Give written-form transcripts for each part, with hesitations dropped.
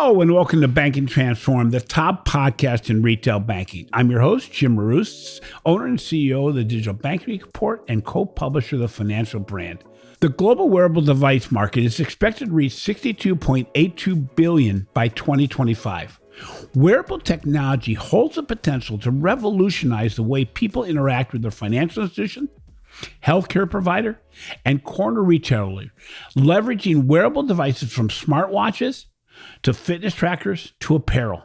Hello and welcome to Banking Transform, the top podcast in retail banking. I'm your host, Jim Marous, owner and CEO of the Digital Banking Report and co-publisher of the Financial Brand. The global wearable device market is expected to reach $62.82 billion by 2025. Wearable technology holds the potential to revolutionize the way people interact with their financial institution, healthcare provider, and corner retailer, leveraging wearable devices from smartwatches to fitness trackers to apparel.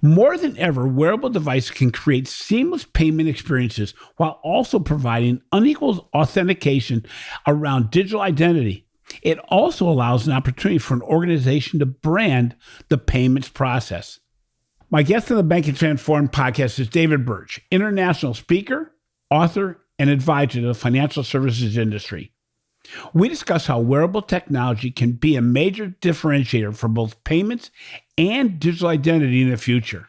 More than ever, wearable devices can create seamless payment experiences while also providing unequaled authentication around digital identity. It also allows an opportunity for an organization to brand the payments process. My guest on the Banking Transform podcast is David Birch, international speaker, author, and advisor to the financial services industry. We discuss how wearable technology can be a major differentiator for both payments and digital identity in the future.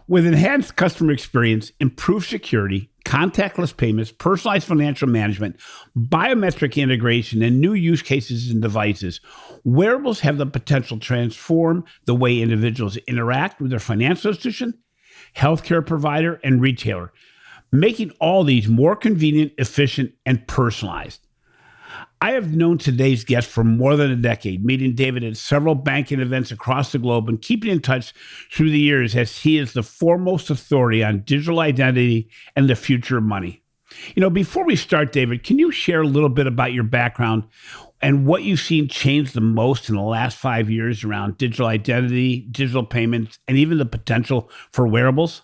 With enhanced customer experience, improved security, contactless payments, personalized financial management, biometric integration, and new use cases and devices, wearables have the potential to transform the way individuals interact with their financial institution, healthcare provider, and retailer, making all these more convenient, efficient, and personalized. I have known today's guest for more than a decade, meeting David at several banking events across the globe and keeping in touch through the years as he is the foremost authority on digital identity and the future of money. Before we start, David, can you share a little bit about your background and what you've seen change the most in the last 5 years around digital identity, digital payments, and even the potential for wearables?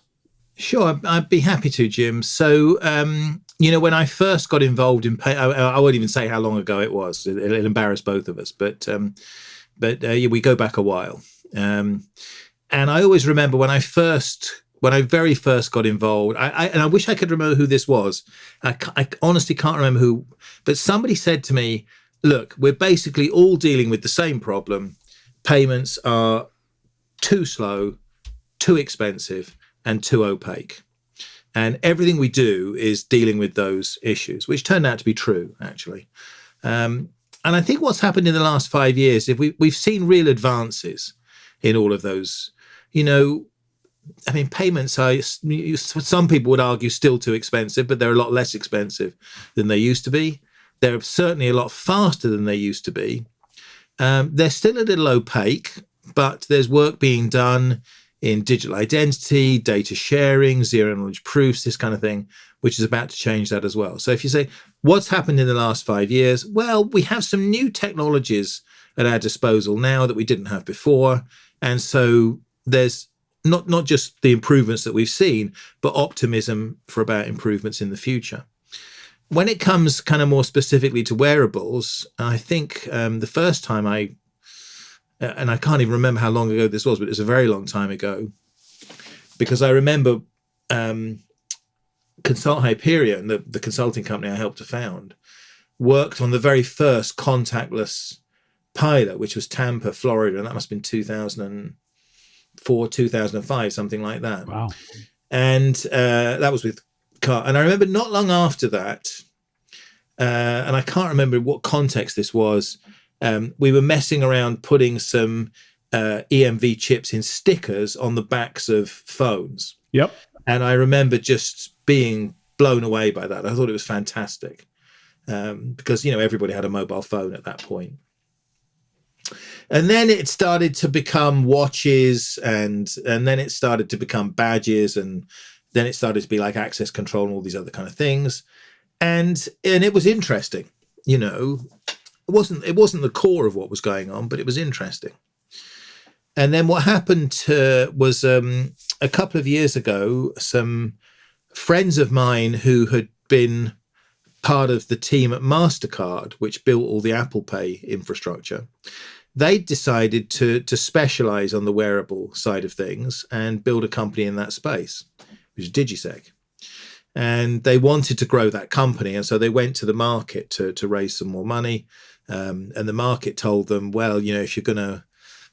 Sure, I'd be happy to, Jim. So, when I first got involved in I won't even say how long ago it was. It'll embarrass both of us, but we go back a while. And I always remember when I very first got involved. And I wish I could remember who this was. I honestly can't remember who, but somebody said to me, "Look, we're basically all dealing with the same problem. Payments are too slow, too expensive, and too opaque. And everything we do is dealing with those issues," which turned out to be true, actually. And I think what's happened in the last 5 years is we've seen real advances in all of those. Payments are, some people would argue, still too expensive, but they're a lot less expensive than they used to be. They're certainly a lot faster than they used to be. They're still a little opaque, but there's work being done in digital identity, data sharing, zero knowledge proofs, this kind of thing, which is about to change that as well. So if you say, what's happened in the last 5 years? Well, we have some new technologies at our disposal now that we didn't have before. And so there's not just the improvements that we've seen, but optimism for about improvements in the future. When it comes kind of more specifically to wearables, I think the first time and I can't even remember how long ago this was, but it was a very long time ago, because I remember Hyperion, the consulting company I helped to found, worked on the very first contactless pilot, which was Tampa, Florida, and that must have been 2004, 2005, something like that. Wow. And that was with car. And I remember not long after that, and I can't remember what context this was, we were messing around putting some EMV chips in stickers on the backs of phones. Yep. And I remember just being blown away by that. I thought it was fantastic because, everybody had a mobile phone at that point. And then it started to become watches and then it started to become badges, and then it started to be like access control and all these other kind of things. And it was interesting, It wasn't the core of what was going on, but it was interesting. And then what happened was a couple of years ago, some friends of mine who had been part of the team at MasterCard, which built all the Apple Pay infrastructure, they decided to specialize on the wearable side of things and build a company in that space, which is DigiSec. And they wanted to grow that company. And so they went to the market to raise some more money. And the market told them, well, if you're going to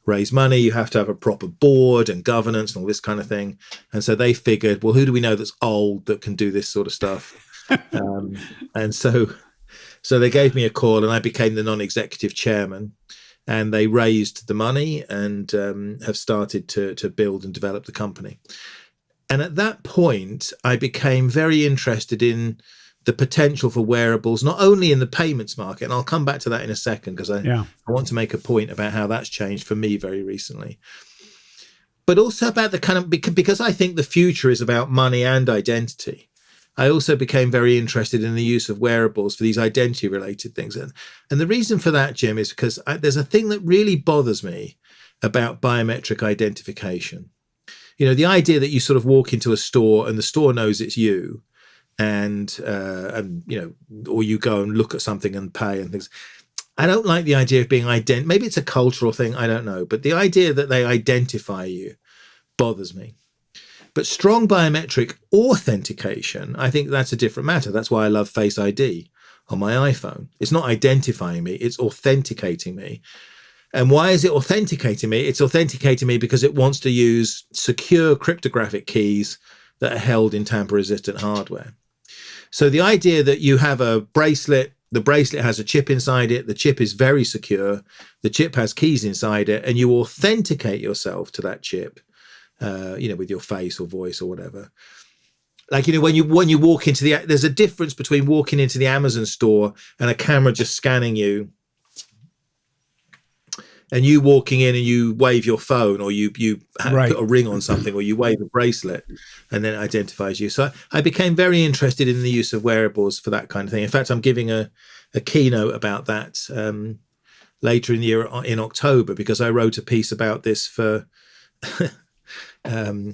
raise money, you have to have a proper board and governance and all this kind of thing. And so they figured, well, who do we know that's old that can do this sort of stuff? And so they gave me a call and I became the non-executive chairman. and they raised the money and have started to build and develop the company. And at that point, I became very interested in the potential for wearables, not only in the payments market, and I'll come back to that in a second because I want to make a point about how that's changed for me very recently, but also about the kind of, because I think the future is about money and identity. I also became very interested in the use of wearables for these identity related things. And the reason for that, Jim, is because there's a thing that really bothers me about biometric identification. You know, the idea that you sort of walk into a store and the store knows it's you, and you know, or you go and look at something and pay and things. I don't like the idea of being maybe it's a cultural thing, I don't know, but the idea that they identify you bothers me. But strong biometric authentication, I think that's a different matter. That's why I love Face ID on my iPhone. It's not identifying me, it's authenticating me. And why is it authenticating me? It's authenticating me because it wants to use secure cryptographic keys that are held in tamper-resistant hardware. So the idea that you have a bracelet, the bracelet has a chip inside it, the chip is very secure, the chip has keys inside it, and you authenticate yourself to that chip, you know, with your face or voice or whatever. Like, you know, when you walk into there's a difference between walking into the Amazon store and a camera just scanning you, and you walking in and you wave your phone, or you put a ring on something, or you wave a bracelet and then it identifies you. So I became very interested in the use of wearables for that kind of thing. In fact, I'm giving a keynote about that later in the year in October, because I wrote a piece about this for, you know,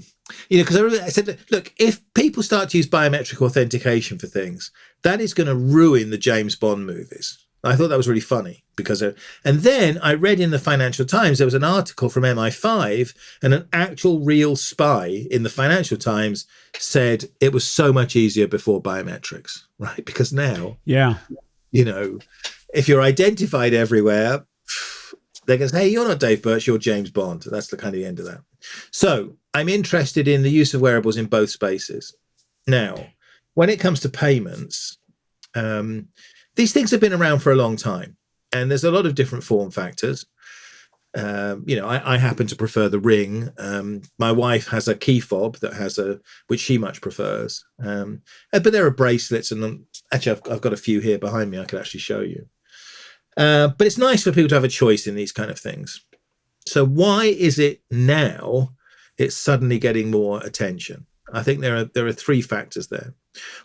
because I said, look, if people start to use biometric authentication for things, that is going to ruin the James Bond movies. I thought that was really funny because, and then I read in the Financial Times, there was an article from MI5, and an actual real spy in the Financial Times said it was so much easier before biometrics, right? Because now, you know, if you're identified everywhere, they're going to say, hey, you're not Dave Birch, you're James Bond. That's the kind of the end of that. So I'm interested in the use of wearables in both spaces. Now, when it comes to payments, these things have been around for a long time, and there's a lot of different form factors. You know, I happen to prefer the ring. My wife has a key fob which she much prefers. But there are bracelets, and actually I've got a few here behind me I could actually show you. But it's nice for people to have a choice in these kind of things. So why is it now it's suddenly getting more attention? I think there are three factors there.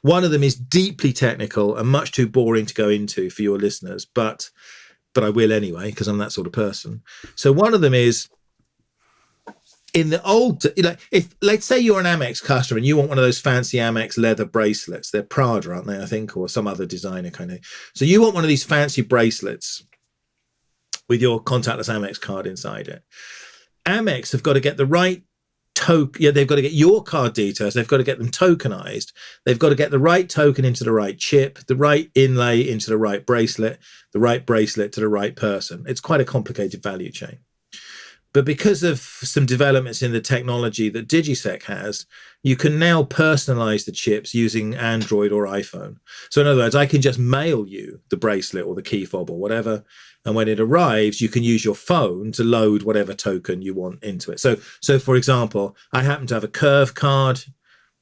One of them is deeply technical and much too boring to go into for your listeners, but I will anyway, because I'm that sort of person. So one of them is, in the old, you know, if let's say you're an Amex customer and you want one of those fancy Amex leather bracelets, they're Prada, aren't they? I think, or some other designer kind of. So you want one of these fancy bracelets with your contactless Amex card inside it. Amex have got to get the right token. Yeah, they've got to get your card details. They've got to get them tokenized. They've got to get the right token into the right chip, the right inlay into the right bracelet to the right person. It's quite a complicated value chain. But because of some developments in the technology that DigiSec has, you can now personalize the chips using Android or iPhone. So in other words, I can just mail you the bracelet or the key fob or whatever. And when it arrives, you can use your phone to load whatever token you want into it. So for example, I happen to have a Curve card,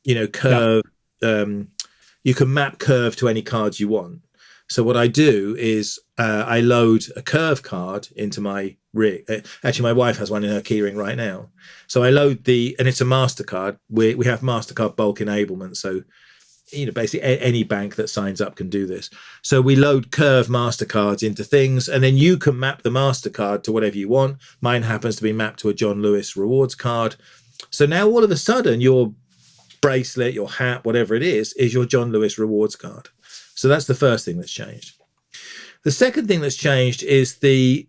you know, Curve, you can map Curve to any cards you want. So what I do is I load a Curve card into my ring. Actually, my wife has one in her key ring right now. So I load and it's a MasterCard. We have MasterCard bulk enablement. So, you know, basically any bank that signs up can do this. So we load Curve MasterCards into things, and then you can map the MasterCard to whatever you want. Mine happens to be mapped to a John Lewis rewards card. So now all of a sudden your bracelet, your hat, whatever it is your John Lewis rewards card. So that's the first thing that's changed. The second thing that's changed is the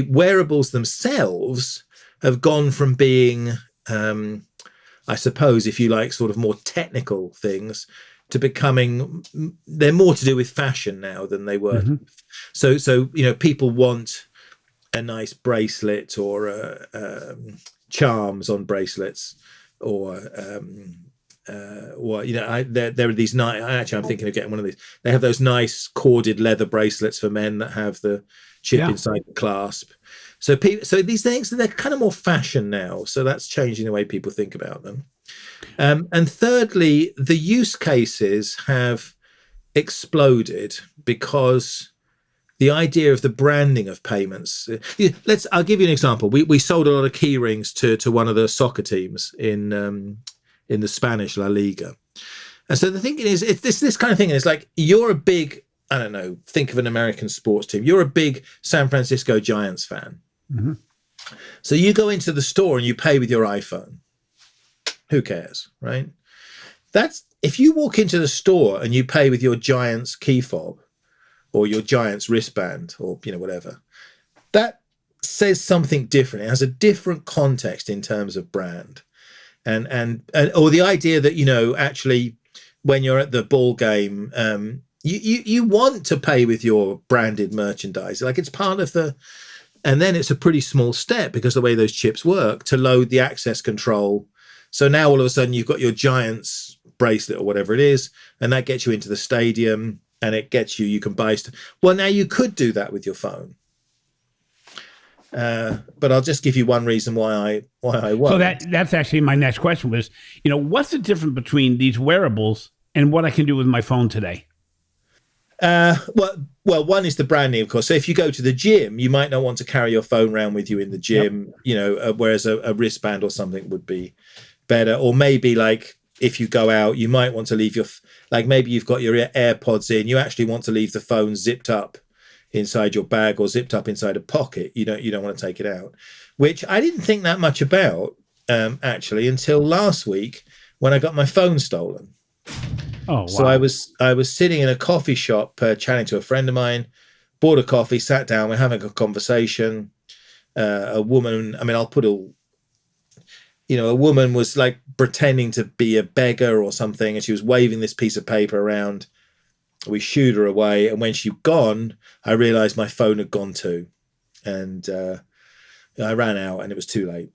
wearables themselves have gone from being, I suppose, if you like, sort of more technical things to becoming, they're more to do with fashion now than they were. Mm-hmm. So you know, people want a nice bracelet or charms on bracelets, or you know, there are these nice. Actually, I'm thinking of getting one of these. They have those nice corded leather bracelets for men that have the chip inside the clasp. So these things, they're kind of more fashion now. So that's changing the way people think about them. And thirdly, the use cases have exploded because the idea of the branding of payments. I'll give you an example. We sold a lot of key rings to one of the soccer teams in the Spanish La Liga. And so the thinking is, it's this kind of thing. It's like, you're a big, I don't know, think of an American sports team. You're a big San Francisco Giants fan. Mm-hmm. So you go into the store and you pay with your iPhone. Who cares, right? That's if you walk into the store and you pay with your Giants key fob or your Giants wristband or whatever, that says something different. It has a different context in terms of brand, and or the idea that actually when you're at the ball game, you want to pay with your branded merchandise, like it's part of the. And then it's a pretty small step because the way those chips work to load the access control. So now all of a sudden you've got your Giants bracelet or whatever it is, and that gets you into the stadium and it gets you can buy stuff. Well, now you could do that with your phone. But I'll just give you one reason why I won't. So that's actually my next question was, what's the difference between these wearables and what I can do with my phone today? Well, one is the branding, of course. So if you go to the gym, you might not want to carry your phone around with you in the gym, whereas a wristband or something would be better. Or maybe like if you go out, you might want to leave maybe you've got your AirPods in, you actually want to leave the phone zipped up inside your bag or zipped up inside a pocket. You don't want to take it out, which I didn't think that much about actually until last week when I got my phone stolen. Oh, wow. So I was sitting in a coffee shop chatting to a friend of mine, bought a coffee, sat down, we're having a conversation. A woman, a woman was like pretending to be a beggar or something, and she was waving this piece of paper around. We shooed her away, and when she'd gone, I realized my phone had gone too. And I ran out and it was too late.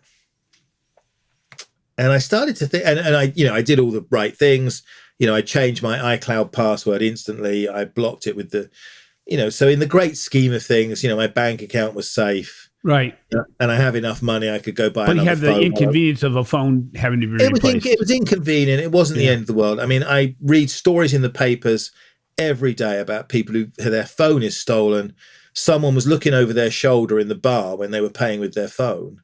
And I started to think, and I did all the right things. I changed my iCloud password instantly. I blocked it with so in the great scheme of things, my bank account was safe. Right. And I have enough money. I could go buy another phone. But you have the inconvenience of a phone having to be replaced. It was inconvenient. It wasn't the end of the world. I mean, I read stories in the papers every day about people who their phone is stolen. Someone was looking over their shoulder in the bar when they were paying with their phone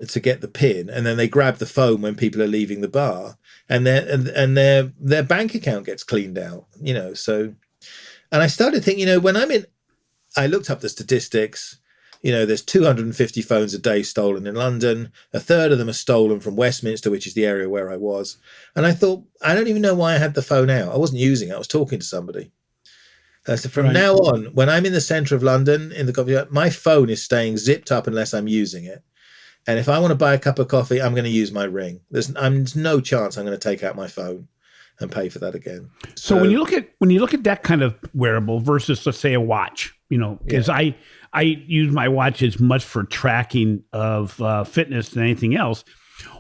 to get the PIN, and then they grab the phone when people are leaving the bar, and their bank account gets cleaned out. So, and I started thinking, I looked up the statistics. There's 250 phones a day stolen in London. A third of them are stolen from Westminster, which is the area where I was. And I thought, I don't even know why I had the phone out. I wasn't using it. I was talking to somebody. So from now on, when I'm in the centre of London in the coffee shop, my phone is staying zipped up unless I'm using it. And if I want to buy a cup of coffee, I'm going to use my ring. There's no chance I'm going to take out my phone and pay for that again. So when you look at that kind of wearable versus, let's say, a watch, because I use my watch as much for tracking of fitness than anything else.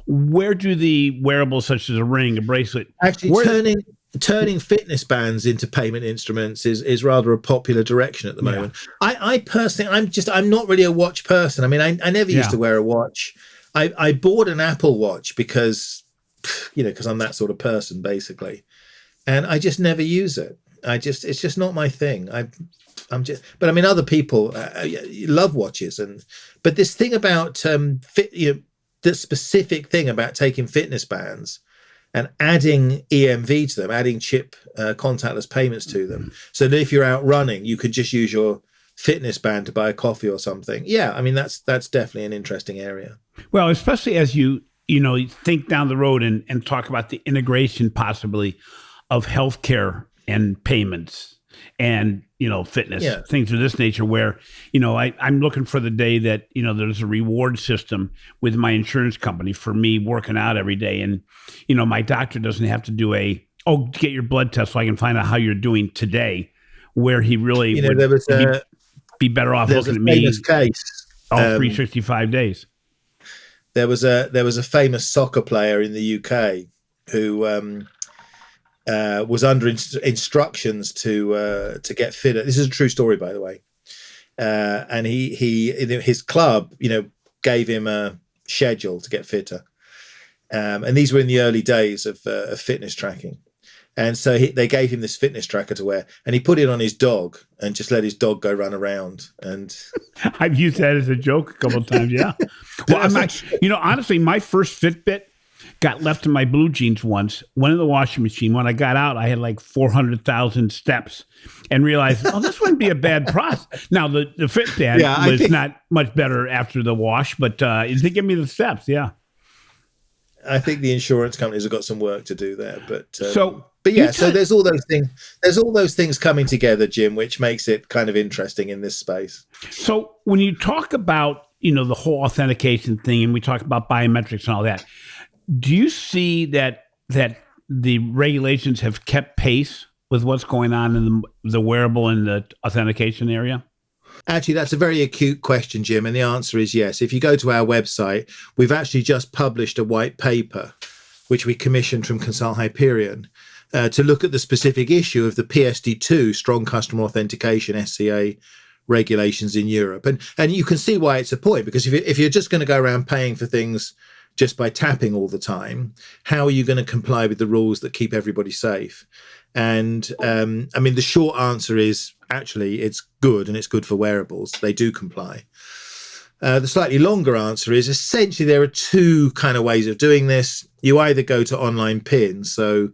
Where do the wearables such as a ring, a bracelet, actually turning fitness bands into payment instruments is rather a popular direction at the moment. I personally, I'm not really a watch person. I mean, I never used to wear a watch. I bought an Apple Watch because I'm that sort of person basically, and I just never use it. It's just not my thing. But I mean, other people love watches, but this thing about the specific thing about taking fitness bands and adding EMV to them, adding chip contactless payments to them, so that if you're out running, you could just use your fitness band to buy a coffee or something. Yeah, I mean that's definitely an interesting area. Well, especially as you think down the road and talk about the integration possibly of healthcare and payments and fitness, things of this nature, where I'm looking for the day that there's a reward system with my insurance company for me working out every day, and my doctor doesn't have to do get your blood test so I can find out how you're doing today, where he really would be better off looking at me case all 365 days. There was a famous soccer player in the UK who was under instructions to get fitter. This is a true story, by the way. and his club, gave him a schedule to get fitter. And these were in the early days of fitness tracking. And so they gave him this fitness tracker to wear, and he put it on his dog and just let his dog go run around. And I've used that as a joke a couple of times. Yeah. Well, honestly, my first Fitbit got left in my blue jeans once, went in the washing machine. When I got out, I had like 400,000 steps and realized, this wouldn't be a bad process. Now, the Fitbit was not much better after the wash, but they give me the steps. Yeah. I think the insurance companies have got some work to do there, but so there's all those things. There's all those things coming together, Jim, which makes it kind of interesting in this space. So when you talk about the whole authentication thing, and we talk about biometrics and all that, do you see that the regulations have kept pace with what's going on in the wearable and the authentication area? Actually, that's a very acute question, Jim, and the answer is yes. If you go to our website, we've actually just published a white paper, which we commissioned from Consult Hyperion, to look at the specific issue of the PSD2, Strong Customer Authentication, SCA regulations in Europe. And you can see why it's a point, because if you're just going to go around paying for things just by tapping all the time, how are you going to comply with the rules that keep everybody safe? And the short answer is actually it's good, and it's good for wearables. They do comply. The slightly longer answer is essentially there are two kind of ways of doing this. You either go to online PIN, so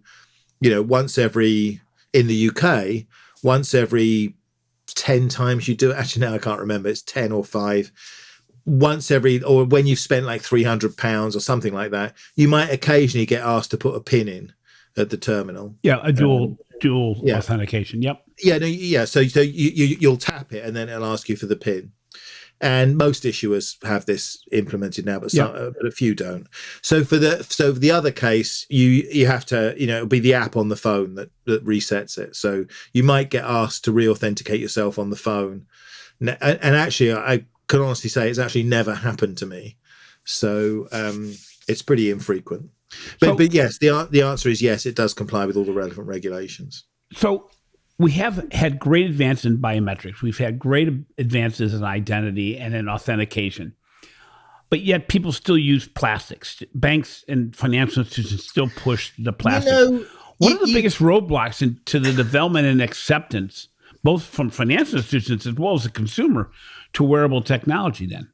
once every, in the UK, once every 10 times you do it. Actually, now I can't remember. It's 10 or 5. Once every, or when you've spent like £300 or something like that, you might occasionally get asked to put a PIN in at the terminal. Yeah, a dual authentication. Yep. Yeah. So you'll tap it, and then it'll ask you for the PIN. And most issuers have this implemented now, but but a few don't. So for the other case, you have to, it'll be the app on the phone that resets it. So you might get asked to re-authenticate yourself on the phone. And actually, I can honestly say it's actually never happened to me. So it's pretty infrequent. But yes, the answer is yes, it does comply with all the relevant regulations. So we have had great advances in biometrics. We've had great advances in identity and in authentication. But yet people still use plastics. Banks and financial institutions still push the plastic. What are the biggest roadblocks to the development and acceptance, both from financial institutions as well as the consumer, to wearable technology then?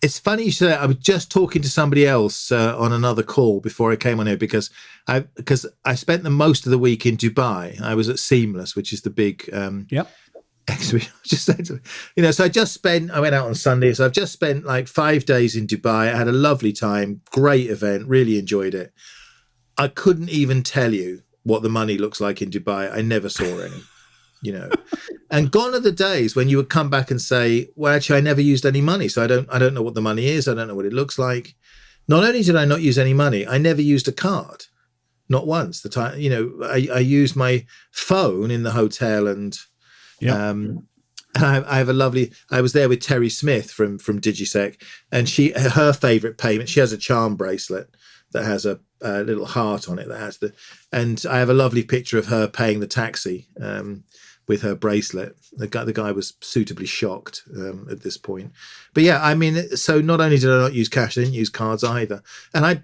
It's funny you say that. I was just talking to somebody else on another call before I came on here because I spent the most of the week in Dubai. I was at Seamless, which is the big exhibition. I went out on Sunday, so I've just spent like 5 days in Dubai. I had a lovely time, great event, really enjoyed it. I couldn't even tell you what the money looks like in Dubai. I never saw any. And gone are the days when you would come back and say, well, actually, I never used any money. So I don't know what the money is. I don't know what it looks like. Not only did I not use any money, I never used a card. Not once. The time, I used my phone in the hotel, and I have a lovely, I was there with Terry Smith from Digisec, and her favorite payment, she has a charm bracelet that has a little heart on it and I have a lovely picture of her paying the taxi with her bracelet. The guy was suitably shocked at this point. But so not only did I not use cash, I didn't use cards either. And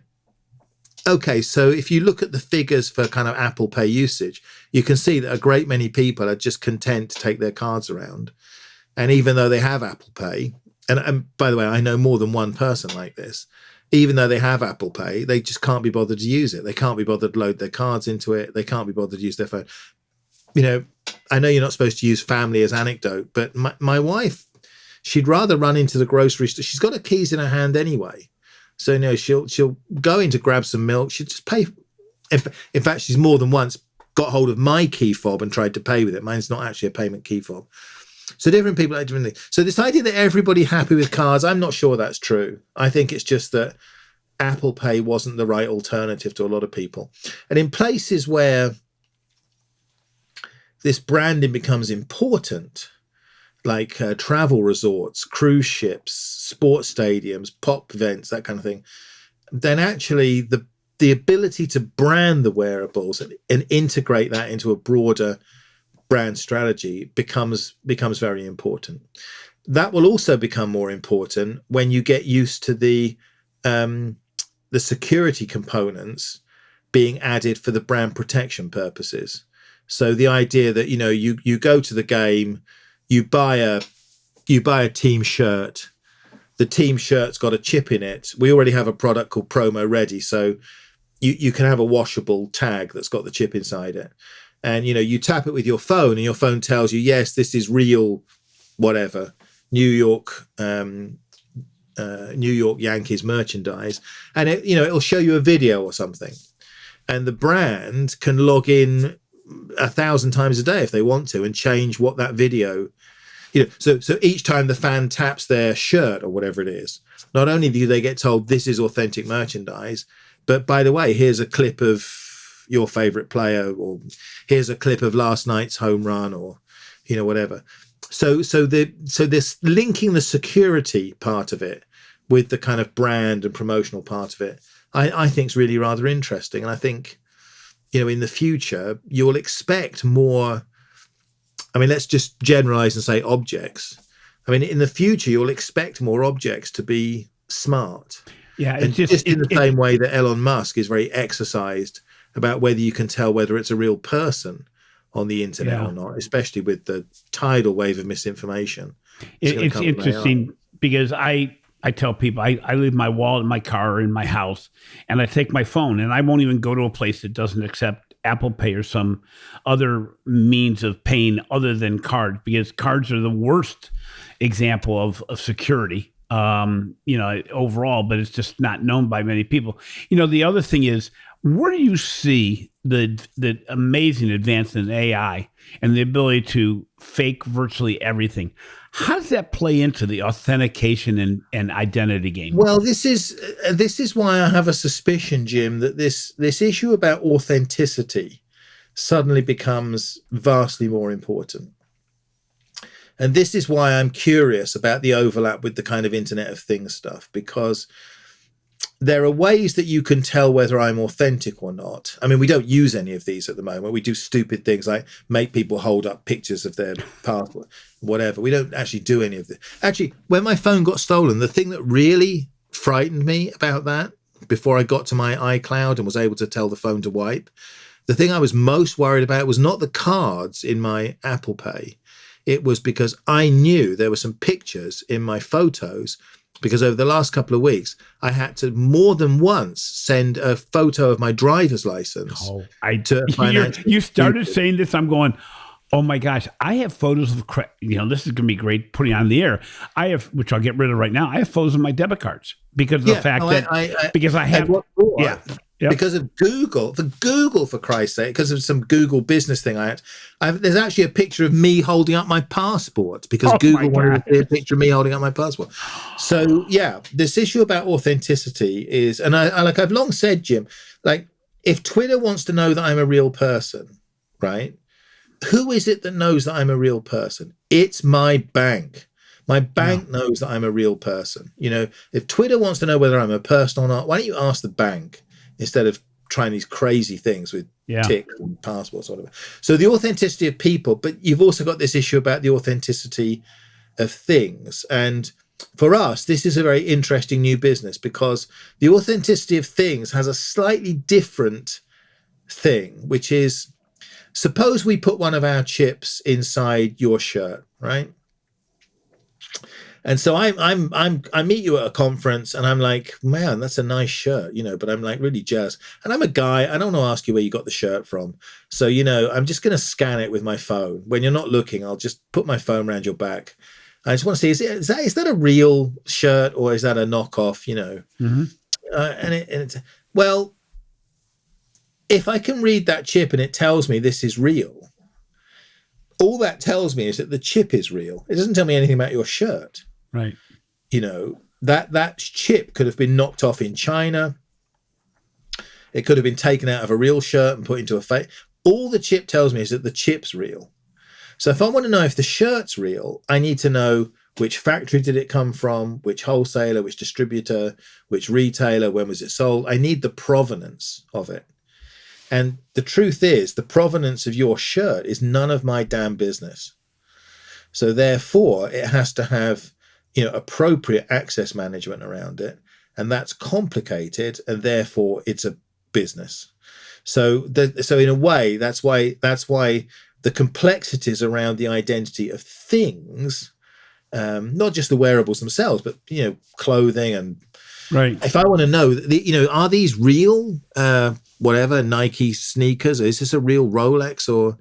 so if you look at the figures for kind of Apple Pay usage, you can see that a great many people are just content to take their cards around. And even though they have Apple Pay, and by the way, I know more than one person like this, even though they have Apple Pay, they just can't be bothered to use it. They can't be bothered to load their cards into it. They can't be bothered to use their phone. I know you're not supposed to use family as anecdote, but my wife, she'd rather run into the grocery store. She's got her keys in her hand anyway. So, she'll go in to grab some milk. She'll just pay. In fact, she's more than once got hold of my key fob and tried to pay with it. Mine's not actually a payment key fob. So different people like different things. So this idea that everybody happy with cards, I'm not sure that's true. I think it's just that Apple Pay wasn't the right alternative to a lot of people. And in places where this branding becomes important, like travel resorts, cruise ships, sports stadiums, pop events, that kind of thing, then actually the ability to brand the wearables and integrate that into a broader brand strategy becomes very important. That will also become more important when you get used to the security components being added for the brand protection purposes. So the idea that, you go to the game, you buy a team shirt, the team shirt's got a chip in it. We already have a product called Promo Ready, so you can have a washable tag that's got the chip inside it. And, you tap it with your phone and your phone tells you, yes, this is real, whatever, New York Yankees merchandise. And it'll show you a video or something. And the brand can log in 1,000 times a day if they want to and change what that video, so each time the fan taps their shirt or whatever it is, not only do they get told this is authentic merchandise, but by the way, here's a clip of your favorite player, or here's a clip of last night's home run, or whatever. So this linking the security part of it with the kind of brand and promotional part of it, I think is really rather interesting. And I think, in the future, you'll expect more. I mean, let's just generalize and say objects. I mean, in the future, you'll expect more objects to be smart. Yeah, and just in the same way that Elon Musk is very exercised about whether you can tell whether it's a real person on the internet or not, especially with the tidal wave of misinformation. It's interesting because I tell people I leave my wallet in my car or in my house, and I take my phone, and I won't even go to a place that doesn't accept Apple Pay or some other means of paying other than cards, because cards are the worst example of security, overall, but it's just not known by many people. The other thing is, where do you see the amazing advancement in AI and the ability to fake virtually everything? How does that play into the authentication and identity game? Well, this is why I have a suspicion, Jim, that this issue about authenticity suddenly becomes vastly more important. And this is why I'm curious about the overlap with the kind of Internet of Things stuff, because there are ways that you can tell whether I'm authentic or not. I mean, we don't use any of these at the moment. We do stupid things like make people hold up pictures of their passport, whatever. We don't actually do any of this. Actually, when my phone got stolen, the thing that really frightened me about that, before I got to my iCloud and was able to tell the phone to wipe, the thing I was most worried about was not the cards in my Apple Pay. It was because I knew there were some pictures in my photos, because over the last couple of weeks, I had to more than once send a photo of my driver's license to a financial You started saying this, I'm going, oh my gosh, I have photos of, this is going to be great putting on the air. I have, which I'll get rid of right now. I have photos of my debit cards because of the fact because I have, because of Google, for Christ's sake, because of some Google business thing there's actually a picture of me holding up my passport because Google wanted to see a picture of me holding up my passport. So this issue about authenticity is, and I've long said, Jim, like, if Twitter wants to know that I'm a real person, right? Who is it that knows that I'm a real person? It's my bank. My bank knows that I'm a real person. If Twitter wants to know whether I'm a person or not, why don't you ask the bank instead of trying these crazy things with ticks and passports or whatever. So the authenticity of people, but you've also got this issue about the authenticity of things. And for us, this is a very interesting new business, because the authenticity of things has a slightly different thing, which is, suppose we put one of our chips inside your shirt, right? And so I meet you at a conference and I'm like, man, that's a nice shirt, but I'm like really jealous. And I'm a guy, I don't want to ask you where you got the shirt from. So, I'm just going to scan it with my phone. When you're not looking, I'll just put my phone around your back. I just want to see, is that a real shirt or is that a knockoff, Mm-hmm. Well, if I can read that chip and it tells me this is real, all that tells me is that the chip is real. It doesn't tell me anything about your shirt. Right. That chip could have been knocked off in China. It could have been taken out of a real shirt and put into a fake. All the chip tells me is that the chip's real. So if I want to know if the shirt's real, I need to know which factory did it come from, which wholesaler, which distributor, which retailer, when was it sold. I need the provenance of it. And the truth is, the provenance of your shirt is none of my damn business. So therefore, it has to have, appropriate access management around it. And that's complicated, and therefore it's a business. So in a way, that's why the complexities around the identity of things, not just the wearables themselves, but clothing and right. If I want to know, are these real whatever Nike sneakers? Is this a real Rolex? Or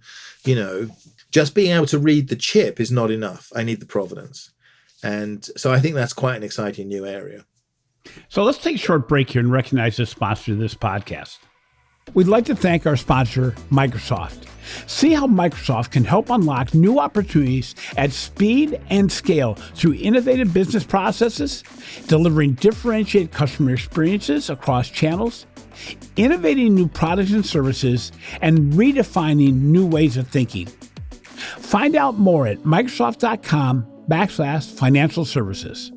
just being able to read the chip is not enough. I need the provenance, and so I think that's quite an exciting new area. So let's take a short break here and recognize the sponsor of this podcast. We'd like to thank our sponsor, Microsoft. See how Microsoft can help unlock new opportunities at speed and scale through innovative business processes, delivering differentiated customer experiences across channels, innovating new products and services, and redefining new ways of thinking. Find out more at Microsoft.com/financial services.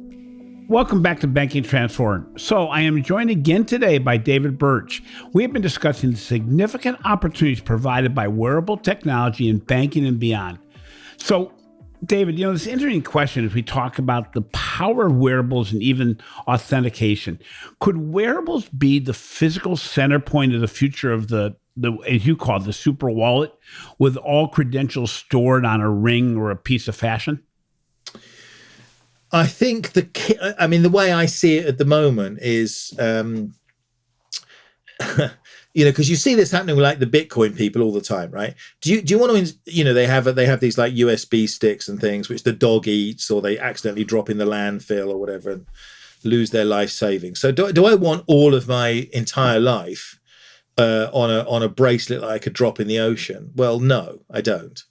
Welcome back to Banking Transformed. So I am joined again today by David Birch. We have been discussing the significant opportunities provided by wearable technology in banking and beyond. So David, this interesting question as we talk about the power of wearables and even authentication. Could wearables be the physical center point of the future of the as you call it, the super wallet, with all credentials stored on a ring or a piece of fashion? I think the way I see it at the moment is, because you see this happening with like the Bitcoin people all the time, right? Do you want to, they have these like USB sticks and things which the dog eats, or they accidentally drop in the landfill or whatever and lose their life savings. So do I want all of my entire life on a bracelet that I could drop in the ocean? Well, no, I don't.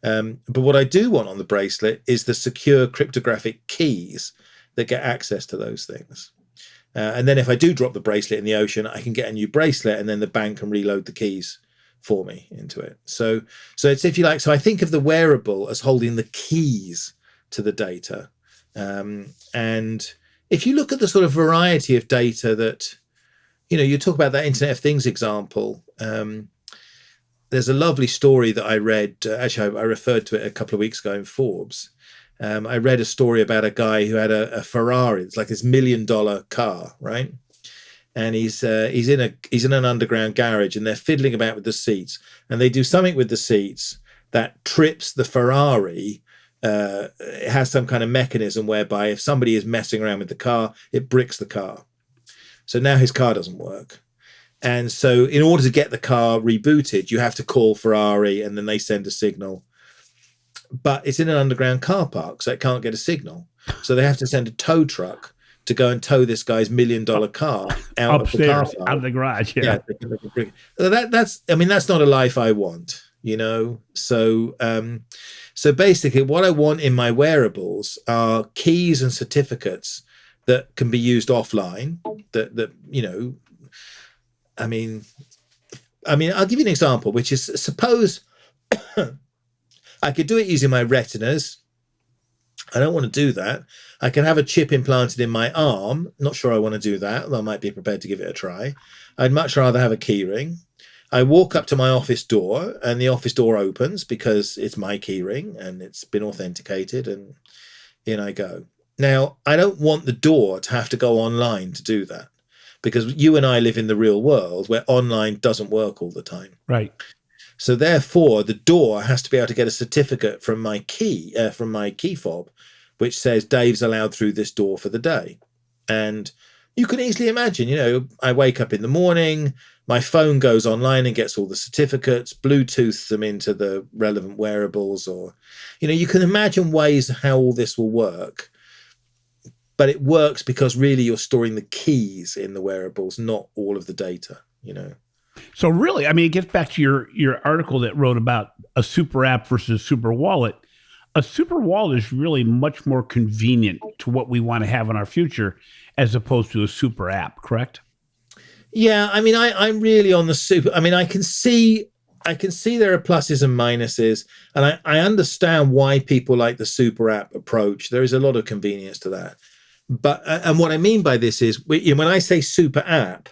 But what I do want on the bracelet is the secure cryptographic keys that get access to those things. And then if I do drop the bracelet in the ocean, I can get a new bracelet, and then the bank can reload the keys for me into it. So it's, if you like, so I think of the wearable as holding the keys to the data. And if you look at the sort of variety of data that, you talk about that Internet of Things example, there's a lovely story that I read. Actually, I referred to it a couple of weeks ago in Forbes. I read a story about a guy who had a Ferrari. It's like this $1 million car, right? And he's in an underground garage, and they're fiddling about with the seats. And they do something with the seats that trips the Ferrari. It has some kind of mechanism whereby if somebody is messing around with the car, it bricks the car. So now his car doesn't work. And so in order to get the car rebooted, you have to call Ferrari, and then they send a signal. But it's in an underground car park, so it can't get a signal. So they have to send a tow truck to go and tow this guy's $1 million car out upstairs, of the car park. out of the garage. Yeah. That's not a life I want, So basically what I want in my wearables are keys and certificates that can be used offline, I'll give you an example, which is, suppose I could do it using my retinas. I don't want to do that. I can have a chip implanted in my arm. Not sure I want to do that, although I might be prepared to give it a try. I'd much rather have a key ring. I walk up to my office door, and the office door opens because it's my key ring and it's been authenticated, and in I go. Now, I don't want the door to have to go online to do that, because you and I live in the real world where online doesn't work all the time. Right. So therefore, the door has to be able to get a certificate from my key fob, which says Dave's allowed through this door for the day. And you can easily imagine, I wake up in the morning, my phone goes online and gets all the certificates, Bluetooth them into the relevant wearables, or, you can imagine ways how all this will work. But it works because really you're storing the keys in the wearables, not all of the data, So really, it gets back to your article that wrote about a super app versus super wallet. A super wallet is really much more convenient to what we want to have in our future, as opposed to a super app, correct? Yeah, I'm really on the super. I can see there are pluses and minuses, and I understand why people like the super app approach. There is a lot of convenience to that. But and what I mean by this is, when I say super app,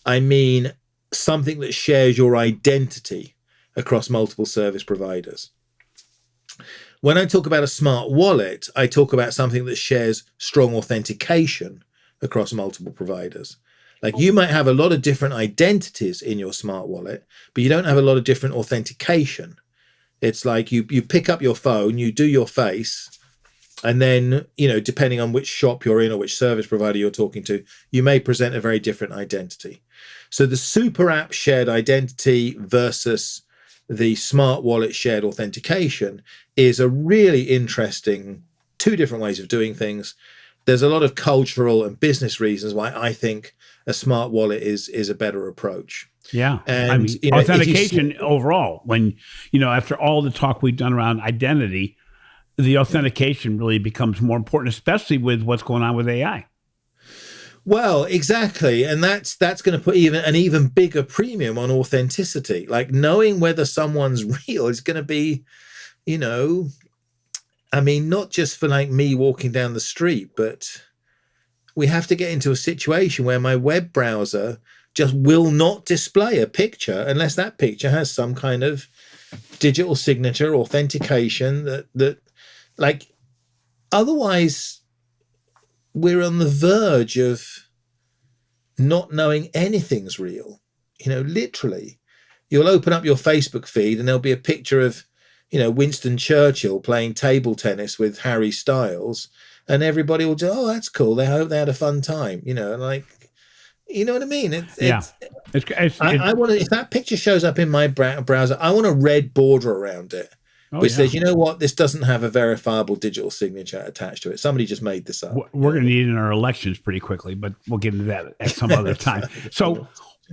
I mean something that shares your identity across multiple service providers. When I talk about a smart wallet, I talk about something that shares strong authentication across multiple providers. Like, you might have a lot of different identities in your smart wallet, but you don't have a lot of different authentication. It's like you pick up your phone, you do your face, and then, depending on which shop you're in or which service provider you're talking to, you may present a very different identity. So the super app shared identity versus the smart wallet shared authentication is a really interesting two different ways of doing things. There's a lot of cultural and business reasons why I think a smart wallet is a better approach. Yeah. And authentication overall, when, after all the talk we've done around identity, the authentication really becomes more important, especially with what's going on with AI. Well, exactly. And that's going to put an even bigger premium on authenticity. Like, knowing whether someone's real is going to be, not just for like me walking down the street, but we have to get into a situation where my web browser just will not display a picture unless that picture has some kind of digital signature authentication that like, otherwise we're on the verge of not knowing anything's real. Literally, you'll open up your Facebook feed and there'll be a picture of, Winston Churchill playing table tennis with Harry Styles, and everybody will go, "Oh, that's cool. I hope they had a fun time." And like, you know what I mean? I want to. If that picture shows up in my browser, I want a red border around it, which says, "You know what? This doesn't have a verifiable digital signature attached to it. Somebody just made this up." We're going to need it in our elections pretty quickly, but we'll get into that at some other time. So,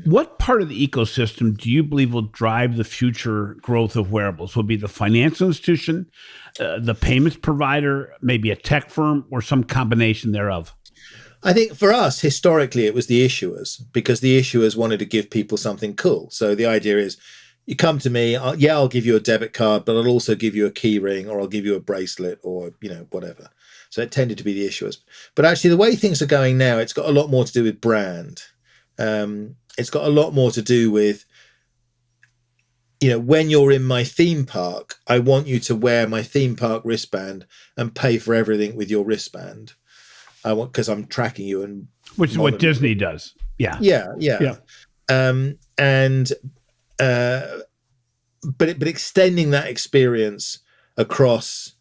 what part of the ecosystem do you believe will drive the future growth of wearables? Will it be the financial institution, the payments provider, maybe a tech firm, or some combination thereof? I think for us, historically, it was the issuers, because the issuers wanted to give people something cool. So the idea is, you come to me, I'll give you a debit card, but I'll also give you a key ring, or I'll give you a bracelet, or, whatever. So it tended to be the issuers. But actually, the way things are going now, it's got a lot more to do with brand. It's got a lot more to do with, when you're in my theme park, I want you to wear my theme park wristband and pay for everything with your wristband. Because I'm tracking you, and which is what Disney does. Yeah. But extending that experience across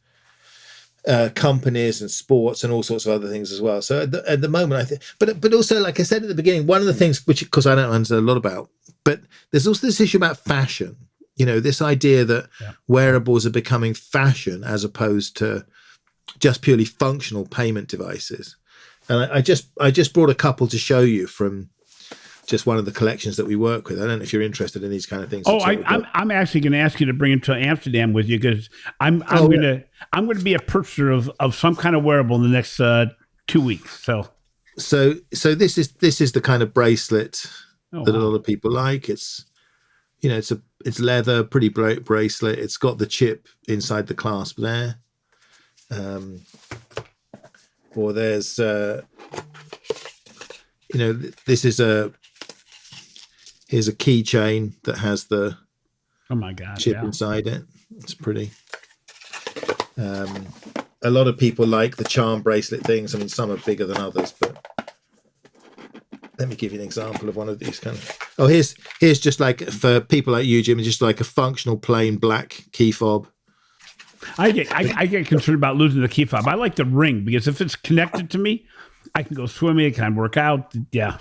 companies and sports and all sorts of other things as well. So at the moment, I think, but also, like I said at the beginning, one of the things, which, because I don't understand a lot about, but there's also this issue about fashion. This idea that wearables are becoming fashion as opposed to just purely functional payment devices. And I just brought a couple to show you from just one of the collections that we work with. I don't know if you're interested in these kind of things. Oh, I'm actually going to ask you to bring it to Amsterdam with you, because I'm going to be a purchaser of some kind of wearable in the next 2 weeks. So this is the kind of bracelet that a lot of people like. It's it's leather, pretty bracelet. It's got the chip inside the clasp there. Or there's this is here's a keychain that has the chip inside it. It's pretty. A lot of people like the charm bracelet things. I mean, some are bigger than others, but let me give you an example of one of these kind of. Oh, here's just like, for people like you, Jim, just like a functional plain black key fob. I get concerned about losing the key fob. I like the ring, because if it's connected to me, I can go swimming, I can work out. Yeah.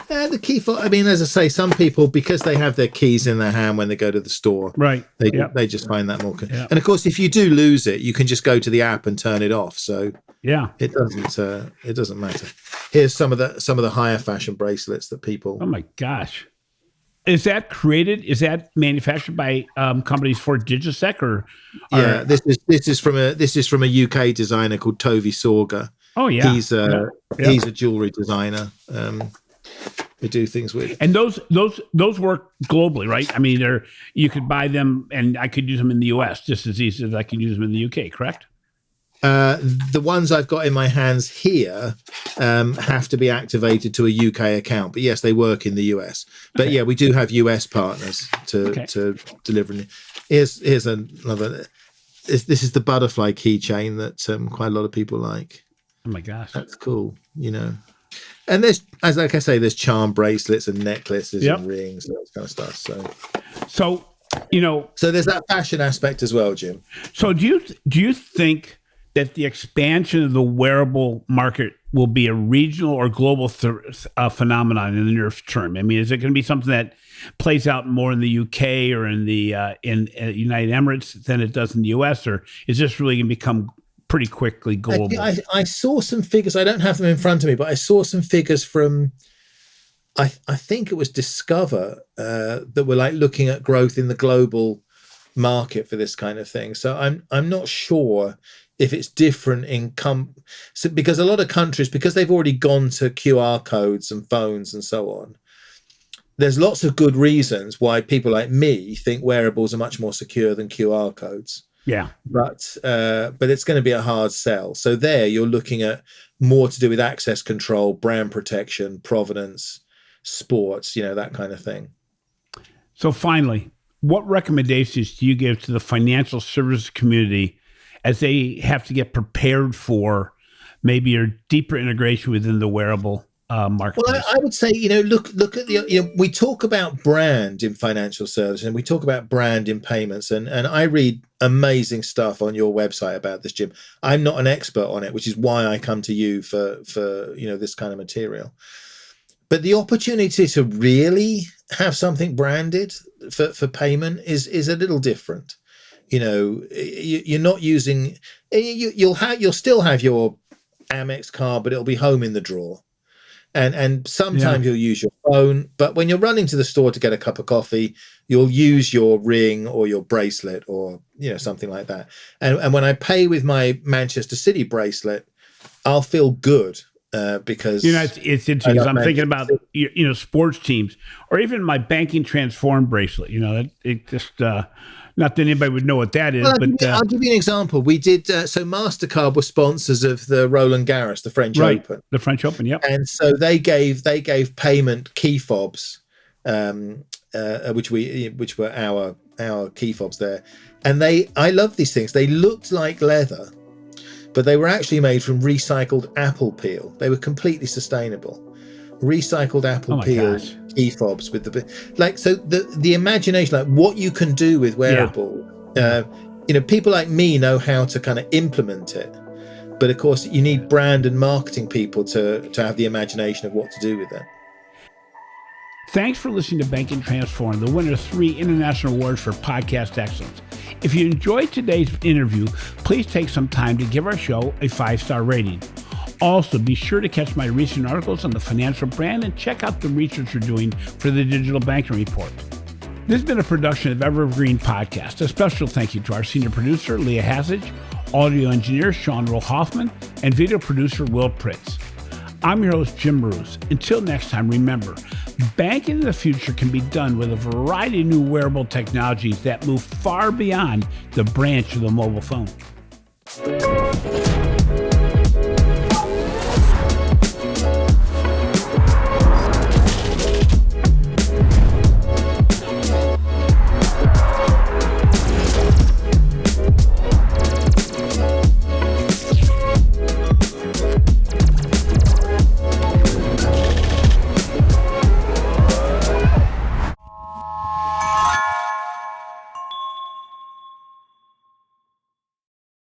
The key fob, I mean, as I say, some people, because they have their keys in their hand when they go to the store, right? They just find that more. And of course, if you do lose it, you can just go to the app and turn it off. So it doesn't matter. Here's some of the higher fashion bracelets that people. Oh my gosh. Is that created? Is that manufactured by companies for Digisec or? Yeah, this is from a UK designer called Tovi Sorga. Oh yeah, he's a jewelry designer. We do things with, and those work globally, right? I mean, you could buy them, and I could use them in the US just as easy as I can use them in the UK. Correct? The ones I've got in my hands here have to be activated to a UK account, but yes, they work in the US. But yeah, we do have US partners to deliver. Here's another. This is the butterfly keychain that quite a lot of people like. Oh my gosh, that's cool. And there's, like I say, there's charm bracelets and necklaces and rings and that kind of stuff. So there's that fashion aspect as well, Jim. So do you think that the expansion of the wearable market will be a regional or global phenomenon in the near term? I mean, is it going to be something that plays out more in the UK or in the United Emirates than it does in the US, or is this really going to become pretty quickly global? I saw some figures. I don't have them in front of me, but I saw some figures from, I think it was Discover, that were like looking at growth in the global market for this kind of thing. So I'm not sure if it's different because a lot of countries, because they've already gone to QR codes and phones and so on, there's lots of good reasons why people like me think wearables are much more secure than QR codes. Yeah. But it's going to be a hard sell. So there you're looking at more to do with access control, brand protection, provenance, sports, that kind of thing. So finally, what recommendations do you give to the financial services community as they have to get prepared for maybe a deeper integration within the wearable market? Well, I would say, look at the, we talk about brand in financial services and we talk about brand in payments. And I read amazing stuff on your website about this, Jim. I'm not an expert on it, which is why I come to you for this kind of material. But the opportunity to really have something branded for payment is a little different. You're not using, you'll still have your Amex card, but it'll be home in the drawer. And sometimes you'll use your phone, but when you're running to the store to get a cup of coffee, you'll use your ring or your bracelet or something like that. And when I pay with my Manchester City bracelet, I'll feel good because it's interesting. I'm thinking about sports teams or even my banking transform bracelet. It just not that anybody would know what that is. Well, I'll give you an example. We did so MasterCard were sponsors of the Roland Garros, the French Open. The French Open, yep. And so they gave payment key fobs, which were our key fobs there. And I love these things. They looked like leather, but they were actually made from recycled apple peel. They were completely sustainable. Recycled apple peel key fobs with the imagination, like what you can do with wearable. People like me know how to kind of implement it, but of course you need brand and marketing people to have the imagination of what to do with it. Thanks for listening to Banking Transform, the winner of 3 international awards for podcast excellence. If you enjoyed today's interview, please take some time to give our show a 5-star rating. Also, be sure to catch my recent articles on the financial brand and check out the research we're doing for the Digital Banking Report. This has been a production of Evergreen Podcast. A special thank you to our senior producer, Leah Hassage, audio engineer, Sean Roll-Hoffman, and video producer, Will Pritz. I'm your host, Jim Marous. Until next time, remember, banking in the future can be done with a variety of new wearable technologies that move far beyond the branch of the mobile phone.